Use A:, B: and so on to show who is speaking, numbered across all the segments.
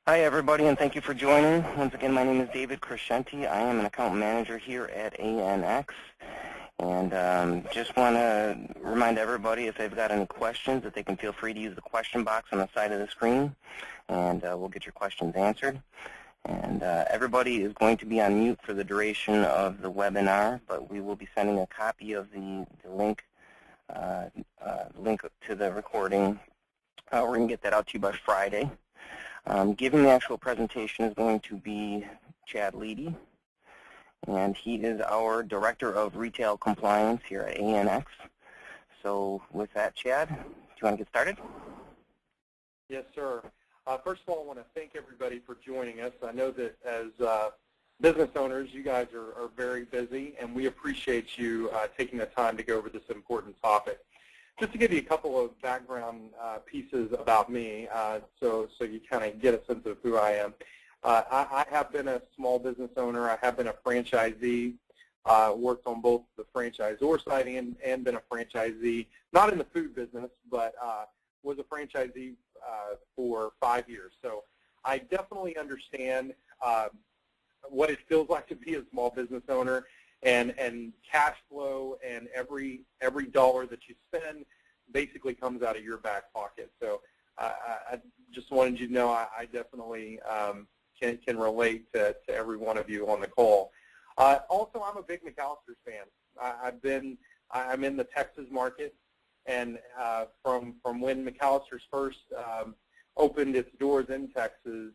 A: Hi, everybody, and thank you for joining. Once again, my name is David Crescenti. I am an account manager here at ANX. And just want to remind everybody, if they've got any questions, that they can feel free to use the question box on the side of the screen, and we'll get your questions answered. And everybody is going to be on mute for the duration of the webinar, but we will be sending a copy of the link to the recording. We're going to get that out to you by Friday. Giving the actual presentation is going to be Chad Leedy, and he is our Director of Retail Compliance here at ANX. So with that, Chad, do you want to get started?
B: Yes, sir. First of all, I want to thank everybody for joining us. I know that as business owners, you guys are very busy, and we appreciate you taking the time to go over this important topic. Just to give you a couple of background pieces about me, so you kind of get a sense of who I am. I have been a small business owner. I have been a franchisee, worked on both the franchisor side and been a franchisee, not in the food business, but was a franchisee for 5 years. So I definitely understand what it feels like to be a small business owner. And cash flow and every dollar that you spend basically comes out of your back pocket. So I just wanted you to know I definitely can relate to every one of you on the call. Also, I'm a big McAlister's fan. I'm in the Texas market, and from when McAlister's first opened its doors in Texas,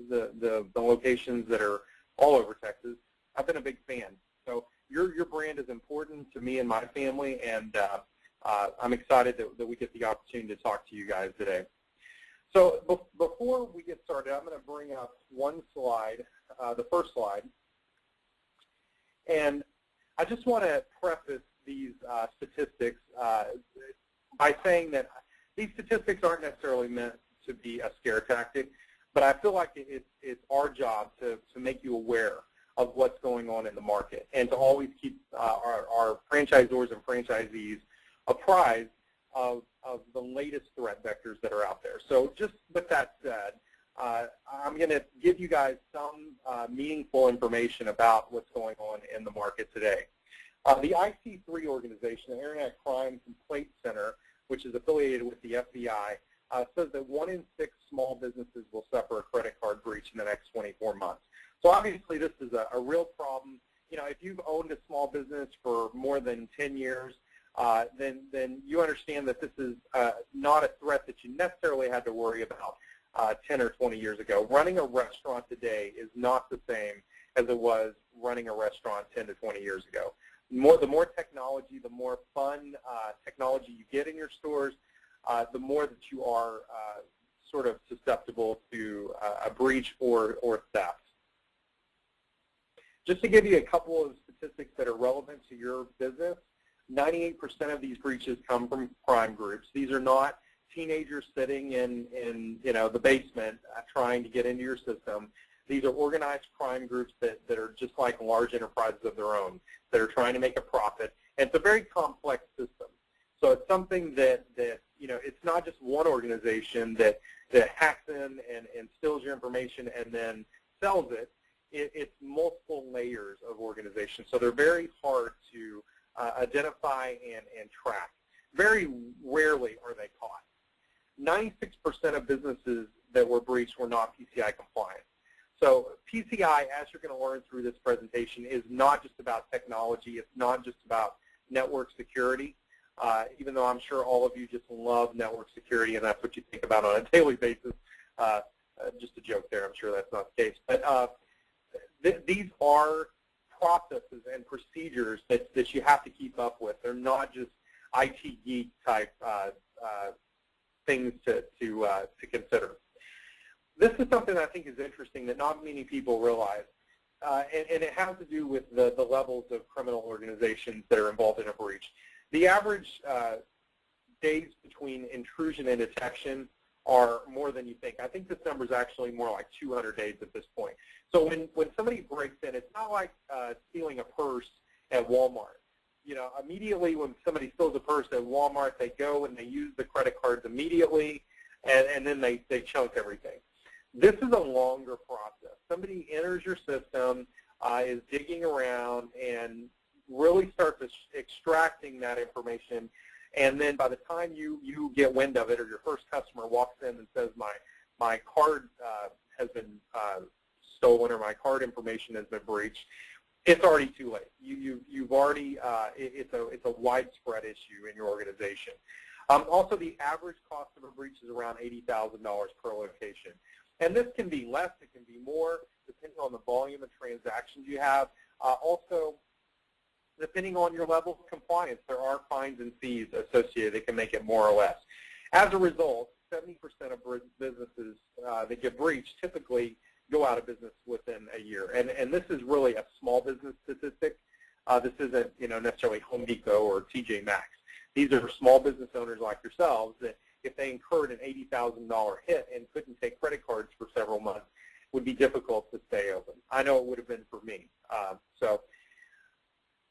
B: the locations that are all over Texas, I've been a big fan. So your brand is important to me and my family, and I'm excited that we get the opportunity to talk to you guys today. So before we get started, I'm going to bring up one slide, the first slide. And I just want to preface these statistics by saying that these statistics aren't necessarily meant to be a scare tactic, but I feel like it's our job to make you aware of what's going on in the market, and to always keep our franchisors and franchisees apprised of the latest threat vectors that are out there. So just with that said, I'm going to give you guys some meaningful information about what's going on in the market today. The IC3 organization, the Internet Crime Complaint Center, which is affiliated with the FBI, says that 1 in 6 small businesses will suffer a credit card breach in the next 24 months. So obviously this is a real problem. You know, if you've owned a small business for more than 10 years, then you understand that this is not a threat that you necessarily had to worry about 10 or 20 years ago. Running a restaurant today is not the same as it was running a restaurant 10 to 20 years ago. The more technology, the more fun technology you get in your stores, the more that you are sort of susceptible to a breach or theft. Just to give you a couple of statistics that are relevant to your business, 98% of these breaches come from crime groups. These are not teenagers sitting in the basement trying to get into your system. These are organized crime groups that are just like large enterprises of their own, that are trying to make a profit. And it's a very complex system. So it's something that it's not just one organization that hacks in and steals your information and then sells it. It's multiple layers of organization. So they're very hard to identify and track. Very rarely are they caught. 96% of businesses that were breached were not PCI compliant. So PCI, as you're going to learn through this presentation, is not just about technology. It's not just about network security, even though I'm sure all of you just love network security and that's what you think about on a daily basis. Just a joke there. I'm sure that's not the case. But these are processes and procedures that you have to keep up with. They're not just IT geek type things to consider. This is something that I think is interesting that not many people realize, and it has to do with the levels of criminal organizations that are involved in a breach. The average days between intrusion and detection are more than you think. I think this number is actually more like 200 days at this point. So when somebody breaks in, it's not like stealing a purse at Walmart. You know, immediately when somebody steals a purse at Walmart, they go and they use the credit cards immediately, and then they chunk everything. This is a longer process. Somebody enters your system, is digging around, and really starts extracting that information. And then by the time you get wind of it, or your first customer walks in and says, my card has been stolen, or my card information has been breached, it's already too late. You've already it's a widespread issue in your organization. Also, the average cost of a breach is around $80,000 per location, and this can be less, it can be more, depending on the volume of transactions you have. Also, depending on your level of compliance, there are fines and fees associated that can make it more or less. As a result, 70% of businesses that get breached typically go out of business within a year. And this is really a small business statistic. This isn't necessarily Home Depot or TJ Maxx. These are small business owners like yourselves that if they incurred an $80,000 hit and couldn't take credit cards for several months, would be difficult to stay open. I know it would have been for me. So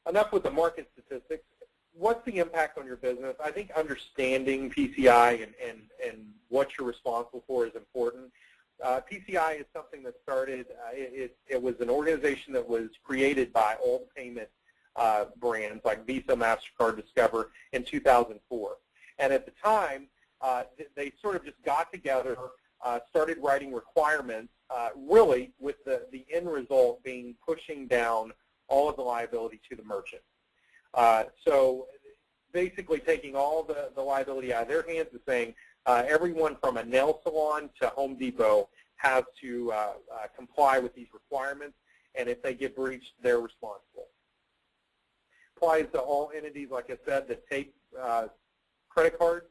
B: enough with the market statistics. What's the impact on your business? I think understanding PCI and what you're responsible for is important. PCI is something that started, it was an organization that was created by all the payment brands like Visa, MasterCard, Discover in 2004. And at the time, they sort of just got together, started writing requirements, really with the end result being pushing down all of the liability to the merchant. So basically taking all the liability out of their hands and saying everyone from a nail salon to Home Depot has to comply with these requirements, and if they get breached, they're responsible. Applies to all entities, like I said, that take credit cards,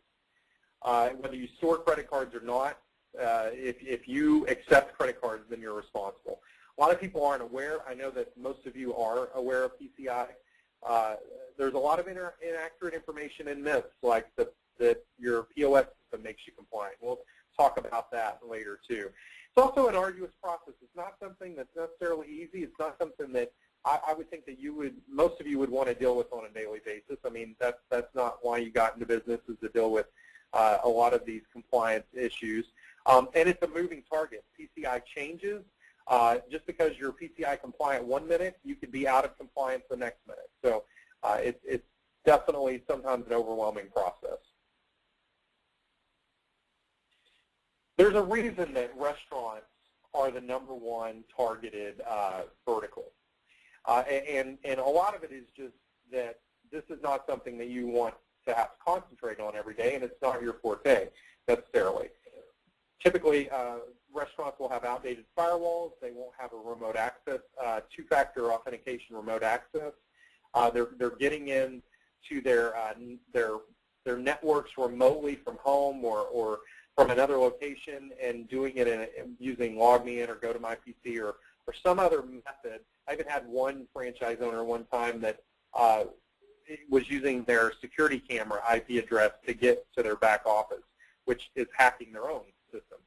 B: whether you store credit cards or not. If you accept credit cards, then you're responsible. A lot of people aren't aware. I know that most of you are aware of PCI. There's a lot of inaccurate information in myths, like that your POS system makes you compliant. We'll talk about that later, too. It's also an arduous process. It's not something that's necessarily easy. It's not something that I would think that most of you would want to deal with on a daily basis. I mean, that's not why you got into business, is to deal with a lot of these compliance issues. And it's a moving target. PCI changes. Just because you're PCI compliant one minute, you could be out of compliance the next minute. So it's definitely sometimes an overwhelming process. There's a reason that restaurants are the #1 targeted vertical. And a lot of it is just that this is not something that you want to have to concentrate on every day, and it's not your forte necessarily. Typically, restaurants will have outdated firewalls. They won't have a remote access, two-factor authentication remote access. They're getting into their networks remotely from home or from another location and doing it using LogMeIn or GoToMyPC or some other method. I even had one franchise owner one time that was using their security camera IP address to get to their back office, which is hacking their own system.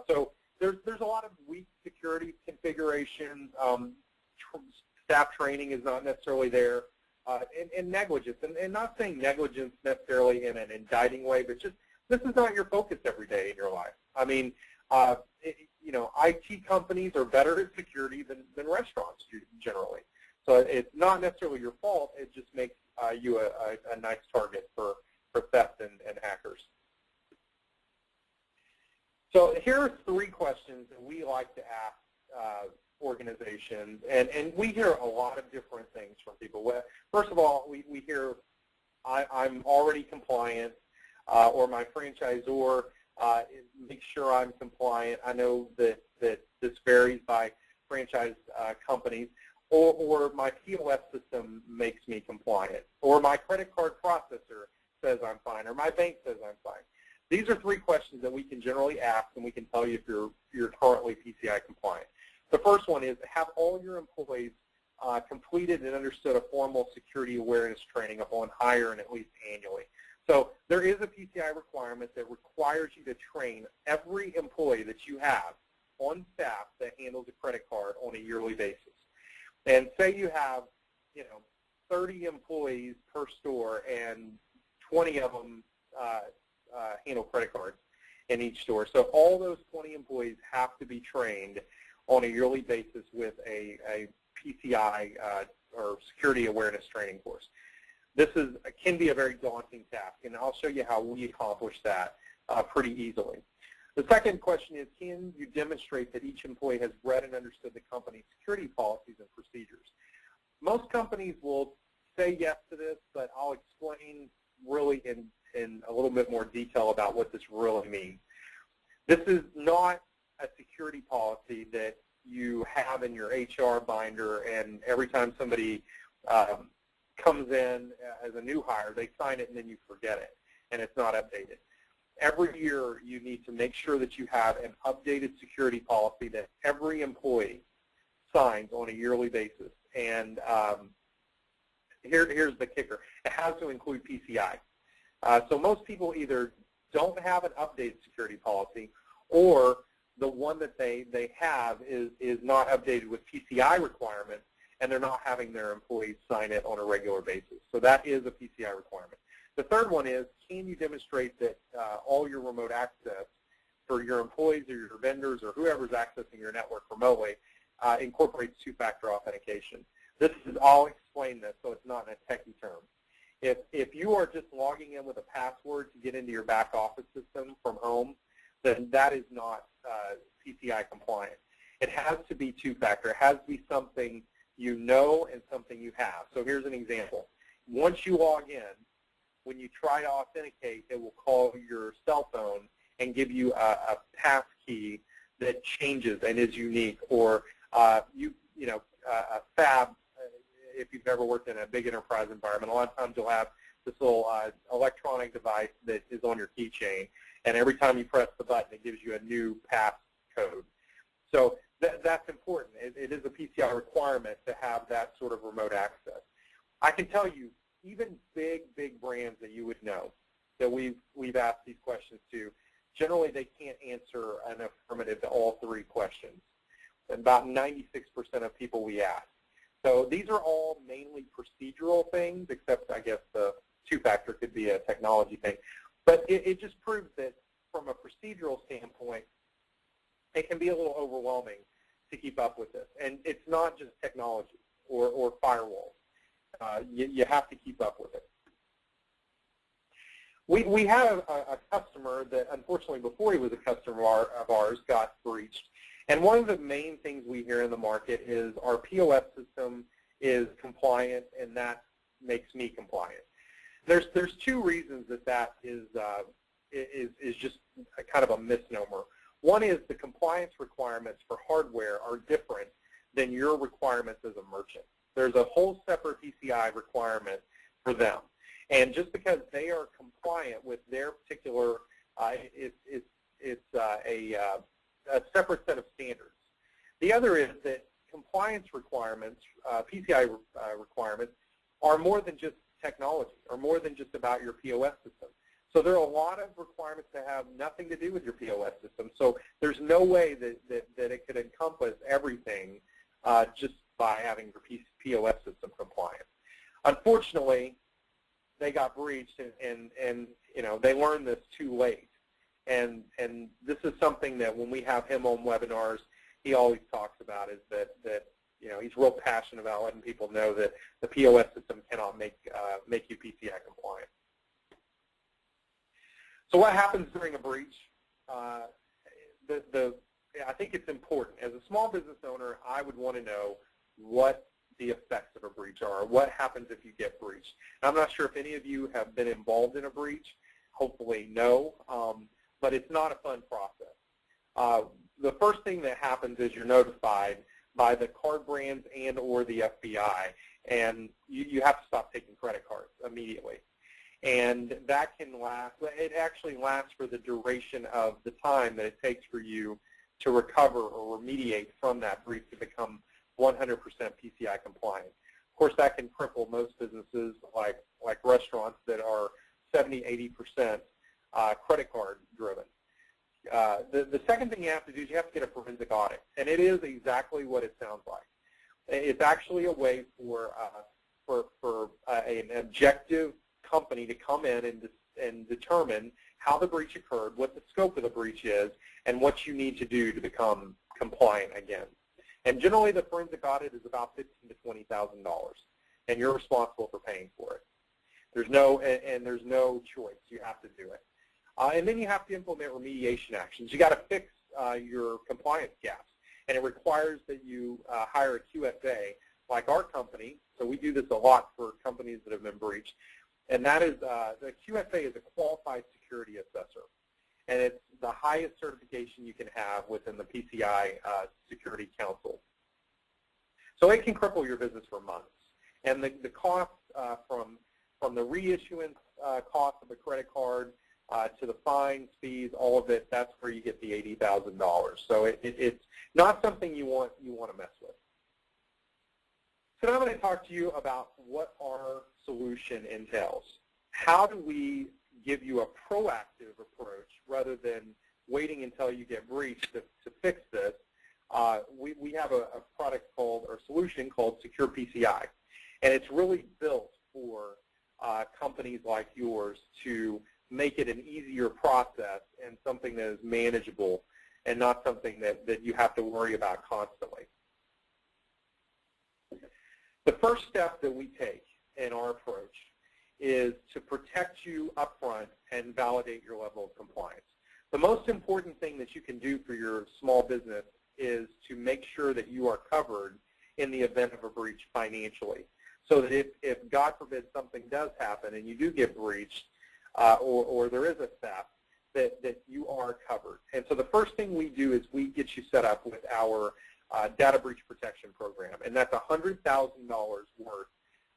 B: So there's a lot of weak security configurations. Staff training is not necessarily there, and negligence. And not saying negligence necessarily in an indicting way, but just this is not your focus every day in your life. I mean, IT companies are better at security than restaurants generally. So it's not necessarily your fault. It just makes you a nice target for theft and hackers. So here are 3 questions that we like to ask organizations, and we hear a lot of different things from people. First of all, we hear, I'm already compliant, or my franchisor makes sure I'm compliant. I know that this varies by franchise companies, or my POS system makes me compliant, or my credit card processor says I'm fine, or my bank says I'm fine. These are 3 questions that we can generally ask, and we can tell you if you're currently PCI compliant. The first one is, have all your employees completed and understood a formal security awareness training upon hire and at least annually? So there is a PCI requirement that requires you to train every employee that you have on staff that handles a credit card on a yearly basis. And say you have, 30 employees per store and 20 of them handle credit cards. in each store. So all those 20 employees have to be trained on a yearly basis with a PCI or security awareness training course. This can be a very daunting task, and I'll show you how we accomplish that pretty easily. The second question is, can you demonstrate that each employee has read and understood the company's security policies and procedures? Most companies will say yes to this, but I'll explain really in a little bit more detail about what this really means. This is not a security policy that you have in your HR binder, and every time somebody comes in as a new hire, they sign it and then you forget it, and it's not updated. Every year you need to make sure that you have an updated security policy that every employee signs on a yearly basis. And here's the kicker. It has to include PCI. So most people either don't have an updated security policy, or the one that they have is not updated with PCI requirements, and they're not having their employees sign it on a regular basis. So that is a PCI requirement. The third one is, can you demonstrate that all your remote access for your employees or your vendors or whoever's accessing your network remotely incorporates two-factor authentication? I'll explain this so it's not in a techie term. If you are just logging in with a password to get into your back office system from home, then that is not PCI compliant. It has to be two-factor. It has to be something you know and something you have. So here's an example. Once you log in, when you try to authenticate, it will call your cell phone and give you a pass key that changes and is unique, or a fab. If you've ever worked in a big enterprise environment, a lot of times you'll have this little electronic device that is on your keychain, and every time you press the button, it gives you a new pass code. So that's important. It is a PCI requirement to have that sort of remote access. I can tell you, even big brands that you would know that we've asked these questions to, generally they can't answer an affirmative to all three questions. About 96% of people we ask. So these are all mainly procedural things, except I guess the two-factor could be a technology thing. But it just proves that from a procedural standpoint, it can be a little overwhelming to keep up with this. And it's not just technology or firewalls. You have to keep up with it. We had a customer that, unfortunately, before he was a customer of ours, got breached. And one of the main things we hear in the market is our POS system is compliant, and that makes me compliant. There's two reasons that is just a kind of a misnomer. One is the compliance requirements for hardware are different than your requirements as a merchant. There's a whole separate PCI requirement for them. And just because they are compliant with their particular, it's a separate set of standards. The other is that compliance requirements, PCI requirements, are more than just technology, or more than just about your POS system. So there are a lot of requirements that have nothing to do with your POS system. So there's no way that it could encompass everything just by having your POS system compliant. Unfortunately, they got breached, and they learned this too late. And this is something that when we have him on webinars, he always talks about, is that he's real passionate about letting people know that the POS system cannot make you PCI compliant. So what happens during a breach? I think it's important. As a small business owner, I would want to know what the effects of a breach are. What happens if you get breached? And I'm not sure if any of you have been involved in a breach. Hopefully no, but it's not a fun process. The first thing that happens is you're notified by the card brands and or the FBI, and you have to stop taking credit cards immediately. And that can last, it actually lasts for the duration of the time that it takes for you to recover or remediate from that breach to become 100% PCI compliant. Of course, that can cripple most businesses like restaurants that are 70–80% credit card driven. The second thing you have to do is you have to get a forensic audit, and it is exactly what it sounds like. It's actually a way for an objective company to come in and determine how the breach occurred, what the scope of the breach is, and what you need to do to become compliant again. And generally, the forensic audit is about $15,000 to $20,000, and you're responsible for paying for it. There's no choice. You have to do it. And then you have to implement remediation actions. You got to fix your compliance gaps, and it requires that you hire a QSA like our company. So we do this a lot for companies that have been breached, and that is the QSA is a qualified security assessor, and it's the highest certification you can have within the PCI Security Council. So it can cripple your business for months, and the cost from the reissuance cost of a credit card to the fines, fees, all of it, that's where you get the $80,000. So it's not something you want to mess with. So now I'm going to talk to you about what our solution entails. How do we give you a proactive approach rather than waiting until you get breached to fix this? We have a product or solution called SecurePCI, and it's really built for companies like yours to make it an easier process and something that is manageable and not something that you have to worry about constantly. The first step that we take in our approach is to protect you upfront and validate your level of compliance. The most important thing that you can do for your small business is to make sure that you are covered in the event of a breach financially, so that if God forbid something does happen and you do get breached or there is a theft, that you are covered. And so the first thing we do is we get you set up with our data breach protection program, and that's $100,000 worth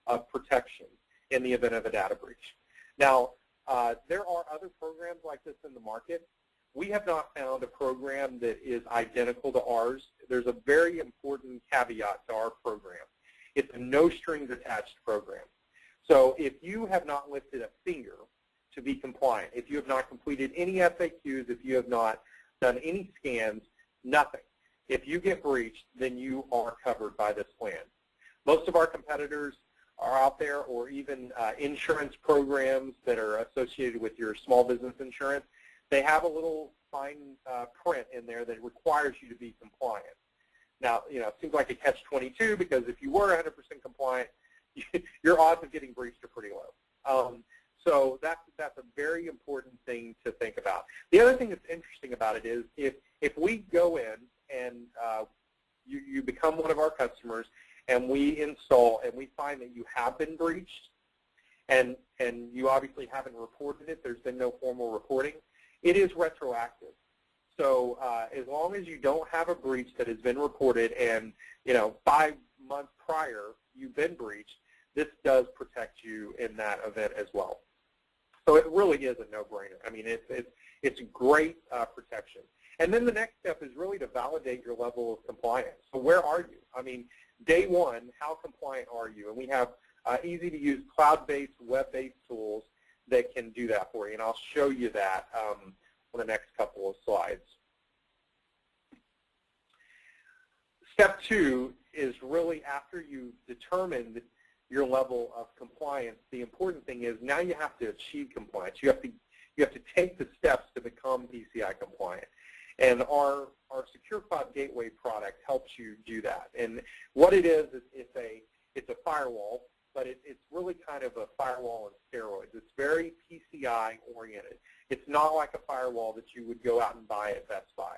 B: of protection in the event of a data breach. Now, there are other programs like this in the market. We have not found a program that is identical to ours. There's a very important caveat to our program. It's a no-strings-attached program. So if you have not lifted a finger to be compliant, if you have not completed any FAQs, if you have not done any scans, nothing. If you get breached, then you are covered by this plan. Most of our competitors are out there, or even insurance programs that are associated with your small business insurance. They have a little fine print in there that requires you to be compliant. Now, it seems like a catch-22, because if you were 100% compliant, your odds of getting breached are pretty low. So that's a very important thing to think about. The other thing that's interesting about it is if we go in and you become one of our customers, and we install and we find that you have been breached, and you obviously haven't reported it, there's been no formal reporting, it is retroactive. So as long as you don't have a breach that has been reported and 5 months prior you've been breached, this does protect you in that event as well. So it really is a no-brainer. I mean, it's great protection. And then the next step is really to validate your level of compliance. So where are you? I mean, day one, how compliant are you? And we have easy-to-use cloud-based, web-based tools that can do that for you. And I'll show you that on the next couple of slides. Step two is really after you determined your level of compliance, the important thing is now you have to achieve compliance. You have to take the steps to become PCI compliant. And our Secure Cloud Gateway product helps you do that. And what it is it's a firewall, but it's really kind of a firewall on steroids. It's very PCI oriented. It's not like a firewall that you would go out and buy at Best Buy.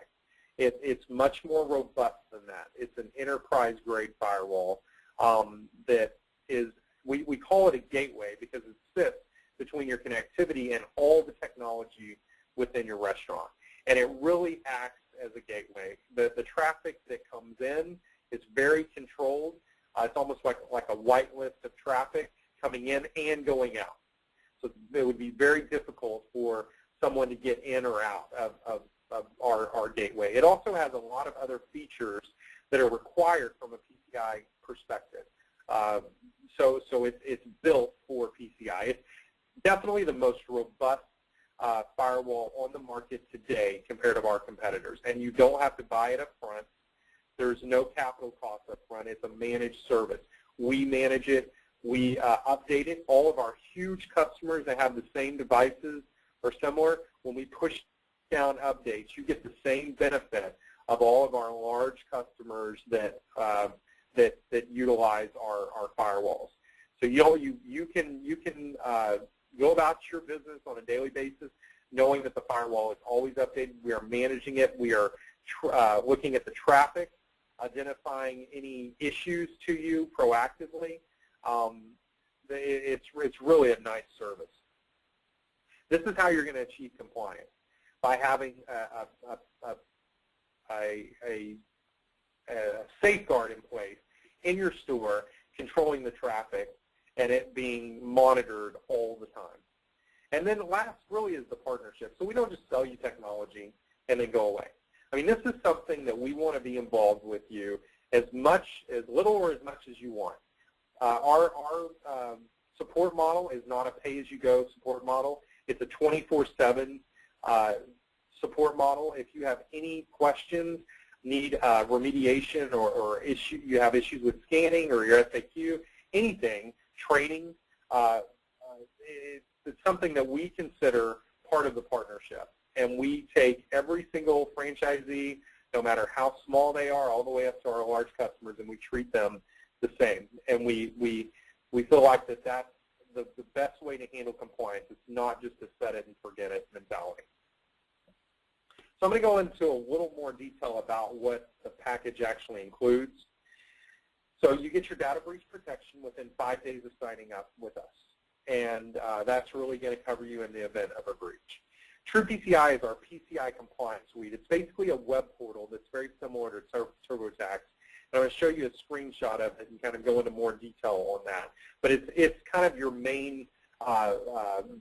B: It's much more robust than that. It's an enterprise-grade firewall that is, we call it a gateway because it sits between your connectivity and all the technology within your restaurant. And it really acts as a gateway. The traffic that comes in is very controlled. It's almost like a white list of traffic coming in and going out. So it would be very difficult for someone to get in or out of our gateway. It also has a lot of other features that are required from a PCI perspective. So it's built for PCI. It's definitely the most robust firewall on the market today compared to our competitors. And you don't have to buy it up front. There's no capital cost up front. It's a managed service. We manage it. We update it. All of our huge customers that have the same devices or similar, when we push down updates, you get the same benefit of all of our large customers that utilize our firewalls. So you can go about your business on a daily basis, knowing that the firewall is always updated. We are managing it. We are looking at the traffic, identifying any issues to you proactively. It's really a nice service. This is how you're going to achieve compliance, by having a safeguard in place in your store, controlling the traffic, and it being monitored all the time. And then last really is the partnership. So we don't just sell you technology and then go away. I mean, this is something that we want to be involved with you as little or as much as you want. Our support model is not a pay-as-you-go support model. It's a 24/7 support model. If you have any questions, need remediation, or you have issues with scanning or your FAQ, anything, training, it's something that we consider part of the partnership. And we take every single franchisee, no matter how small they are, all the way up to our large customers, and we treat them the same. And we feel like that's the best way to handle compliance. It's not just a set it and forget it mentality. So I'm going to go into a little more detail about what the package actually includes. So you get your data breach protection within 5 days of signing up with us. And that's really going to cover you in the event of a breach. TruePCI is our PCI compliance suite. It's basically a web portal that's very similar to TurboTax. And I'm going to show you a screenshot of it and kind of go into more detail on that. But it's kind of your main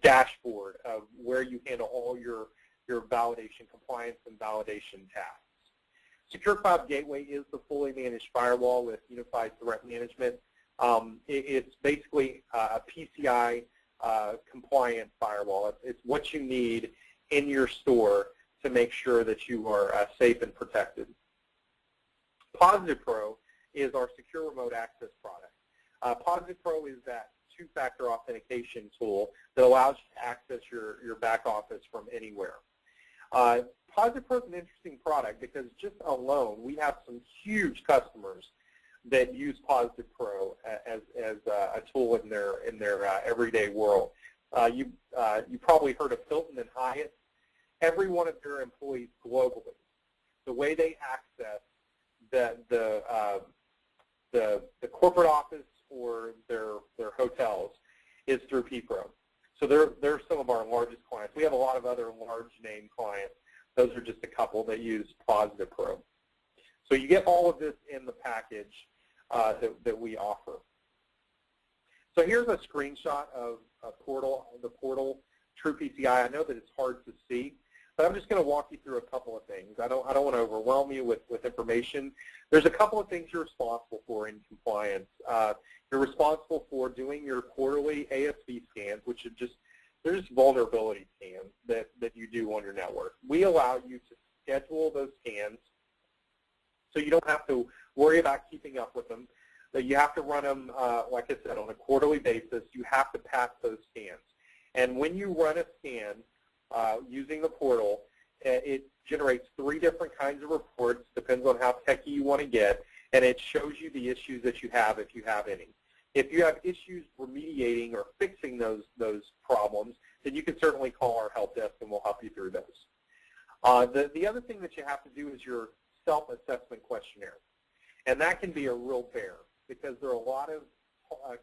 B: dashboard of where you handle all your validation, compliance, and validation tasks. Secure Cloud Gateway is the fully managed firewall with unified threat management. It's basically a PCI compliant firewall. It's what you need in your store to make sure that you are safe and protected. Positive Pro is our secure remote access product. Positive Pro is that two-factor authentication tool that allows you to access your back office from anywhere. Positive Pro is an interesting product because just alone we have some huge customers that use Positive Pro as a tool in their everyday world. You probably heard of Hilton and Hyatt. Every one of their employees globally, the way they access the corporate office or their hotels is through PPRO. So they're some of our largest clients. We have a lot of other large name clients. Those are just a couple that use Positive Pro. So you get all of this in the package that we offer. So here's a screenshot of the portal TruePCI. I know that it's hard to see, but I'm just going to walk you through a couple of things. I don't want to overwhelm you with information. There's a couple of things you're responsible for in compliance. You're responsible for doing your quarterly ASV scans, which are they're just vulnerability scans that you do on your network. We allow you to schedule those scans so you don't have to worry about keeping up with them. That you have to run them, like I said, on a quarterly basis. You have to pass those scans. And when you run a scan using the portal, it generates 3 different kinds of reports, depends on how techy you want to get, and it shows you the issues that you have if you have any. If you have issues remediating or fixing those problems, then you can certainly call our help desk and we'll help you through those. The other thing that you have to do is your self-assessment questionnaire. And that can be a real bear because there are a lot of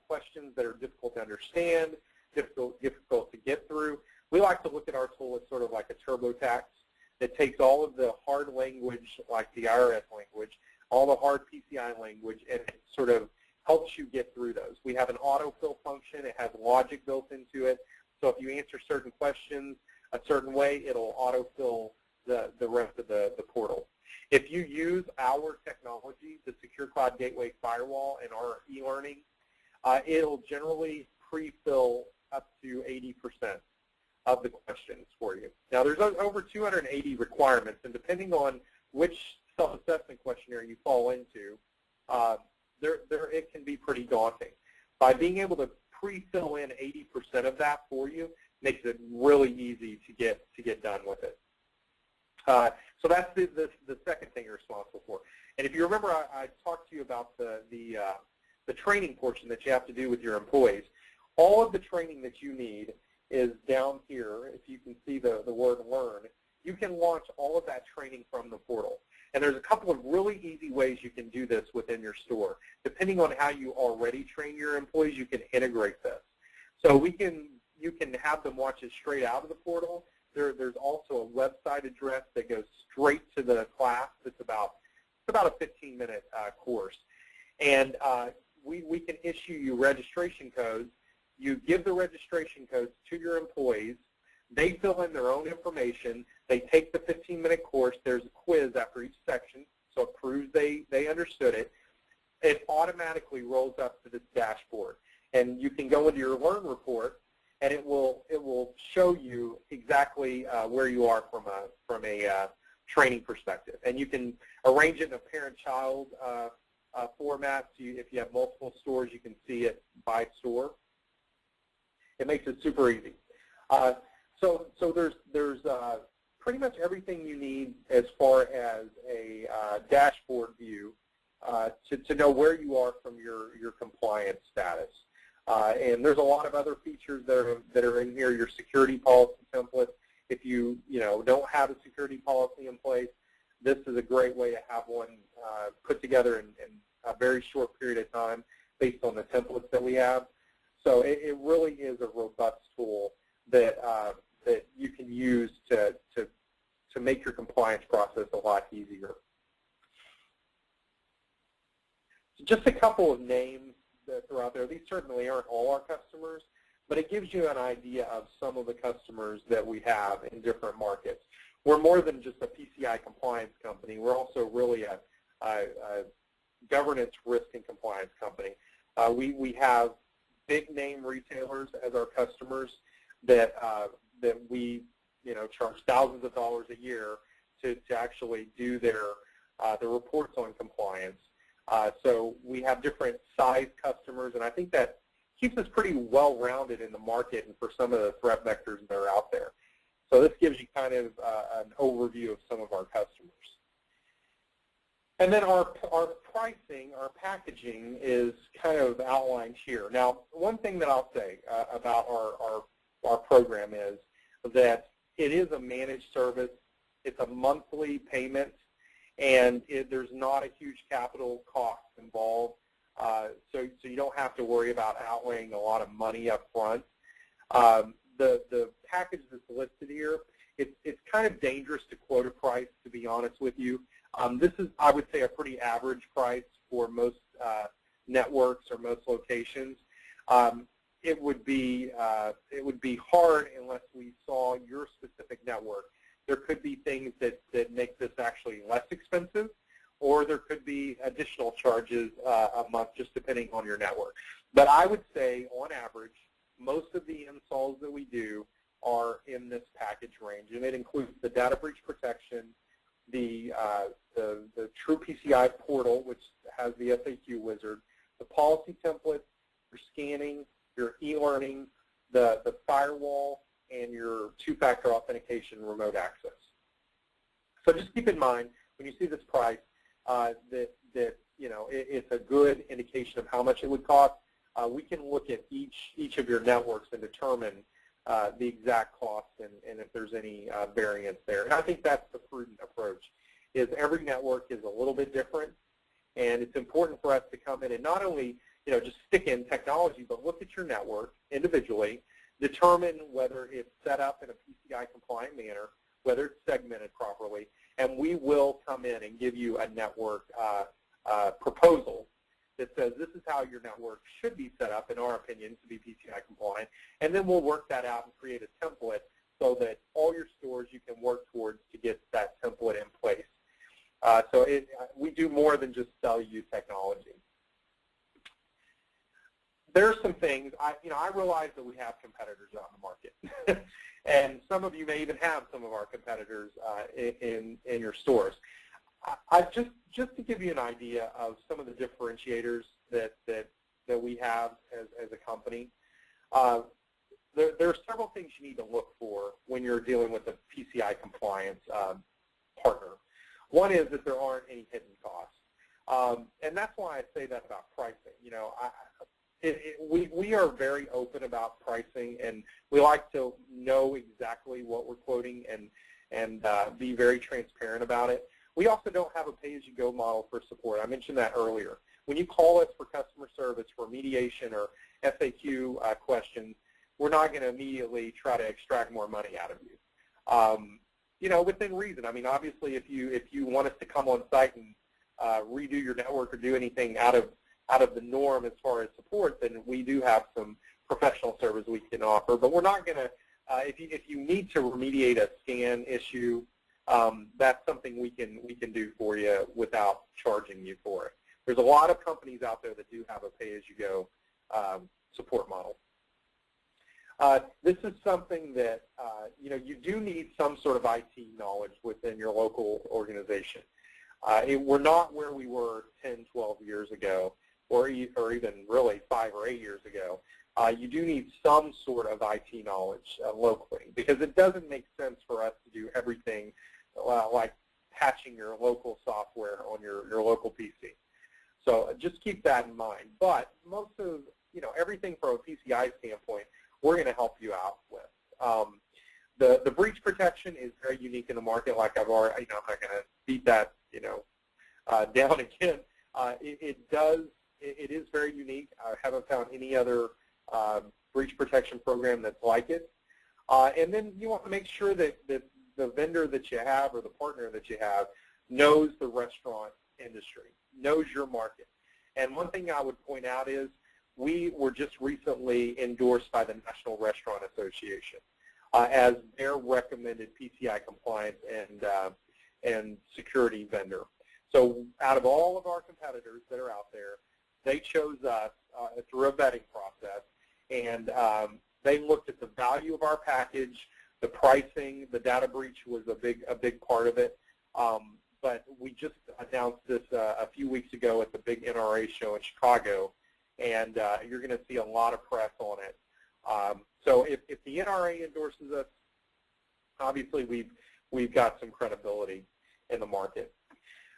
B: questions that are difficult to understand, difficult to get through. We like to look at our tool as sort of like a TurboTax that takes all of the hard language, like the IRS language, all the hard PCI language, and it sort of helps you get through those. We have an autofill function. It has logic built into it. So if you answer certain questions a certain way, it'll autofill the rest of the portal. If you use our technology, the Secure Cloud Gateway Firewall and our e-learning, it'll generally pre-fill up to 80% of the questions for you. Now, there's over 280 requirements, and depending on which self-assessment questionnaire you fall into, it can be pretty daunting. By being able to pre-fill in 80% of that for you, makes it really easy to get done with it. So that's the second thing you're responsible for. And if you remember, I talked to you about the training portion that you have to do with your employees. All of the training that you need is down here. If you can see the word learn, you can launch all of that training from the portal. And there's a couple of really easy ways you can do this within your store. Depending on how you already train your employees, you can integrate this. So you can have them watch it straight out of the portal. There's also a website address that goes straight to the class. It's about a 15-minute course. And we can issue you registration codes. You give the registration codes to your employees. They fill in their own information. They take the 15-minute course. There's a quiz after each section, so it proves they understood it. It automatically rolls up to this dashboard. And you can go into your Learn report, and it will show you exactly where you are from a training perspective. And you can arrange it in a parent-child format. So if you have multiple stores, you can see it by store. It makes it super easy. So there's pretty much everything you need as far as a dashboard view to know where you are from your compliance status. And there's a lot of other features that are in here. Your security policy template. If you don't have a security policy in place, this is a great way to have one put together in a very short period of time based on the templates that we have. So it really is a robust tool that you can use to make your compliance process a lot easier. So just a couple of names that are out there. These certainly aren't all our customers, but it gives you an idea of some of the customers that we have in different markets. We're more than just a PCI compliance company. We're also really a governance, risk, and compliance company. We have big name retailers as our customers that we charge thousands of dollars a year to actually do the reports on compliance. So we have different size customers, and I think that keeps us pretty well-rounded in the market and for some of the threat vectors that are out there. So this gives you kind of an overview of some of our customers. And then our pricing, our packaging is kind of outlined here. Now, one thing that I'll say about our program is that it is a managed service. It's a monthly payment, and there's not a huge capital cost involved. So you don't have to worry about outlaying a lot of money up front. The package that's listed here, it's kind of dangerous to quote a price, to be honest with you. This is, I would say, a pretty average price for most networks or most locations. It would be hard unless we saw your specific network. There could be things that make this actually less expensive, or there could be additional charges a month, just depending on your network. But I would say, on average, most of the installs that we do are in this package range, and it includes the data breach protection, the True PCI portal, which has the FAQ wizard, the policy template, your scanning, your e-learning, the firewall, and your two-factor authentication remote access. So just keep in mind when you see this price that it's a good indication of how much it would cost. We can look at each of your networks and determine the exact cost and if there's any variance there. And I think that's the prudent approach. Is every network is a little bit different, and it's important for us to come in and not only just stick in technology, but look at your network individually, determine whether it's set up in a PCI compliant manner, whether it's segmented properly, and we will come in and give you a network proposal that says this is how your network should be set up, in our opinion, to be PCI compliant, and then we'll work that out and create a template so that all your stores you can work towards to get that template in place. So we do more than just sell you technology. There are some things, I realize that we have competitors out in the market, and some of you may even have some of our competitors in your stores. Just to give you an idea of some of the differentiators that we have as a company, there are several things you need to look for when you're dealing with a PCI compliance partner. One is that there aren't any hidden costs. And that's why I say that about pricing. You know, we are very open about pricing, and we like to know exactly what we're quoting and be very transparent about it. We also don't have a pay-as-you-go model for support. I mentioned that earlier. When you call us for customer service, for mediation or FAQ questions, we're not going to immediately try to extract more money out of you. You know, within reason. I mean, obviously, if you want us to come on site and redo your network or do anything out of the norm as far as support, then we do have some professional service we can offer. But we're not going to. If you need to remediate a scan issue, that's something we can do for you without charging you for it. There's a lot of companies out there that do have a pay-as-you-go support model. This is something that you know, you do need some sort of IT knowledge within your local organization. We're not where we were 10, 12 years ago, or even really 5 or 8 years ago. You do need some sort of IT knowledge locally, because it doesn't make sense for us to do everything like patching your local software on your local PC. So just keep that in mind. But most of, you know, everything from a PCI standpoint, we're going to help you out with. The breach protection is very unique in the market. Like I've already, you know, I'm not going to beat that, you know, down again. It is very unique. I haven't found any other breach protection program that's like it. And then you want to make sure that the vendor that you have or the partner that you have knows the restaurant industry, knows your market. And one thing I would point out is we were just recently endorsed by the National Restaurant Association as their recommended PCI compliance and security vendor. So out of all of our competitors that are out there, they chose us through a vetting process, and they looked at the value of our package, the pricing. The data breach was a big part of it. But we just announced this a few weeks ago at the big NRA show in Chicago, and you're going to see a lot of press on it. So if the NRA endorses us, obviously we've got some credibility in the market.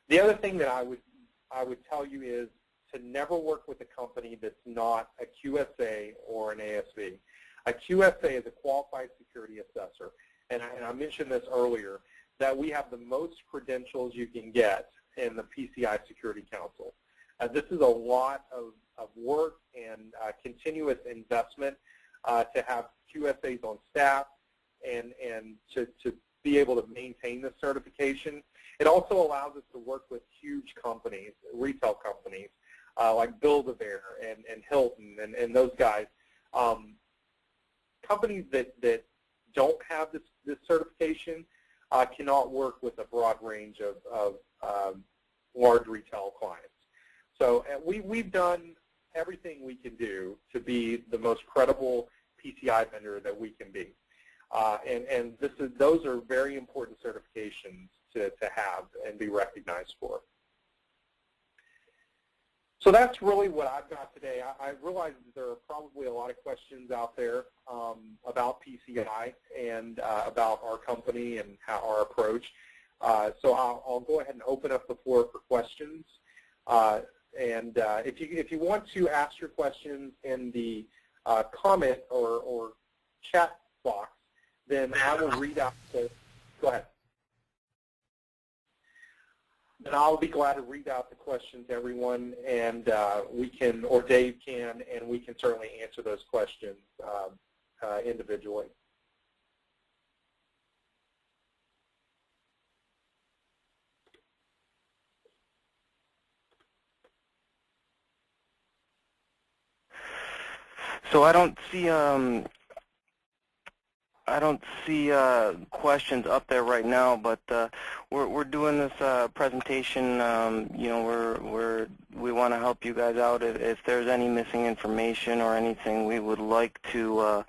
B: The other thing that I would tell you is to never work with a company that's not a QSA or an ASV. A QSA is a Qualified Security Assessor, and I mentioned this earlier, that we have the most credentials you can get in the PCI Security Council. This is a lot of work and continuous investment to have QSAs on staff and to be able to maintain this certification. It also allows us to work with huge companies, retail companies, like Build-A-Bear and Hilton and those guys. Companies that don't have this certification cannot work with a broad range of large retail clients. So we've done everything we can do to be the most credible PCI vendor that we can be. And those are very important certifications to have and be recognized for. So that's really what I've got today. I realize that there are probably a lot of questions out there about PCI and about our company and how our approach. So I'll go ahead and open up the floor for questions. And if you want to ask your questions in the comment or chat box, then I will read out the, go ahead. Then I'll be glad to read out the questions to everyone, and we can, or Dave can, and we can certainly answer those questions individually.
A: So I don't see questions up there right now, but we're doing this presentation. You know, we want to help you guys out. If there's any missing information or anything, we would like to,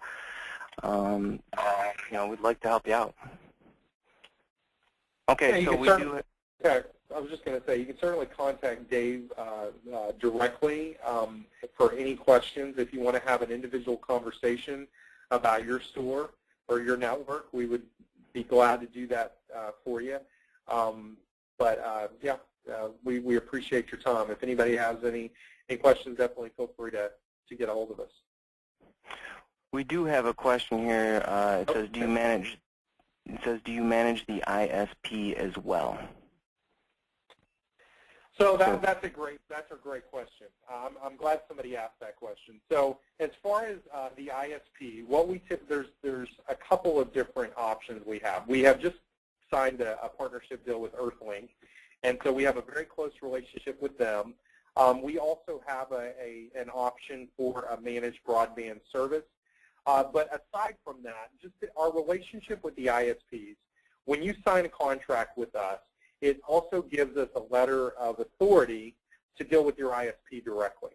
A: you know, we'd like to help you out. Okay, so we do it.
B: Okay, I was just going to say, you can certainly contact Dave directly for any questions. If you want to have an individual conversation, about your store or your network, we would be glad to do that for you. Yeah, we appreciate your time. If anybody has any questions, definitely feel free to get a hold of us.
A: We do have a question here. It says, do you manage? It says, do you manage the ISP as well?
B: So that's a great question. I'm glad somebody asked that question. So as far as the ISP, what we there's a couple of different options we have. We have just signed a partnership deal with Earthlink, and so we have a very close relationship with them. We also have an option for a managed broadband service. But aside from that, just our relationship with the ISPs, when you sign a contract with us, it also gives us a letter of authority to deal with your ISP directly.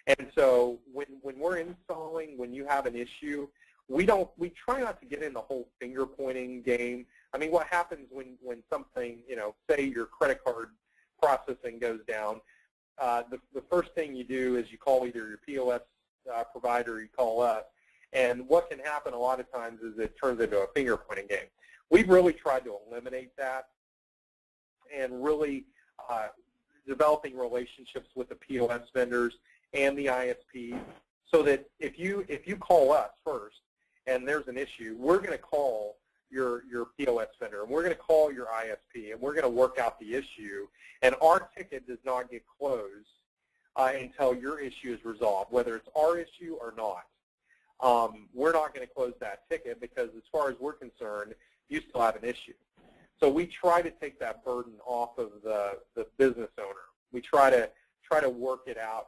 B: And so when we're installing, when you have an issue, we try not to get in the whole finger pointing game. I mean, what happens when something, say your credit card processing goes down, the first thing you do is you call either your POS provider or you call us. And what can happen a lot of times is it turns into a finger pointing game. We've really tried to eliminate that and really developing relationships with the POS vendors and the ISPs so that if you call us first and there's an issue, we're going to call your POS vendor and we're going to call your ISP and we're going to work out the issue, and our ticket does not get closed until your issue is resolved, whether it's our issue or not. We're not going to close that ticket because as far as we're concerned, you still have an issue. So we try to take that burden off of the business owner. We try to work it out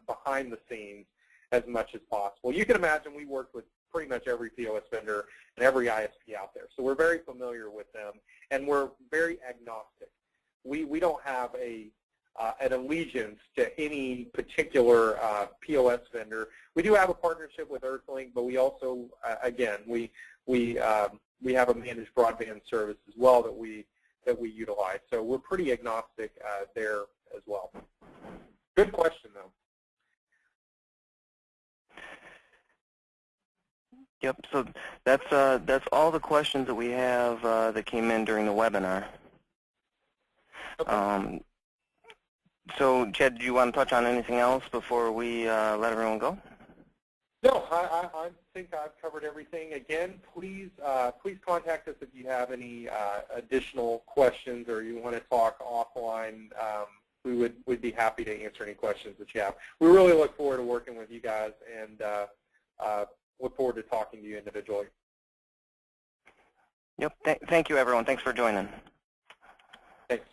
B: behind the scenes as much as possible. You can imagine we work with pretty much every POS vendor and every ISP out there. So we're very familiar with them, and we're very agnostic. We don't have an allegiance to any particular POS vendor. We do have a partnership with Earthlink, but we also, again, we have a managed broadband service as well that we utilize. So we're pretty agnostic there as well. Good question, though.
A: Yep. So that's all the questions that we have that came in during the webinar.
B: Okay.
A: So, Chad, do you want to touch on anything else before we let everyone go?
B: No, I think I've covered everything. Again, please contact us if you have any additional questions or you want to talk offline. We'd be happy to answer any questions that you have. We really look forward to working with you guys and look forward to talking to you individually.
A: Yep. Thank you, everyone. Thanks for joining.
B: Thanks.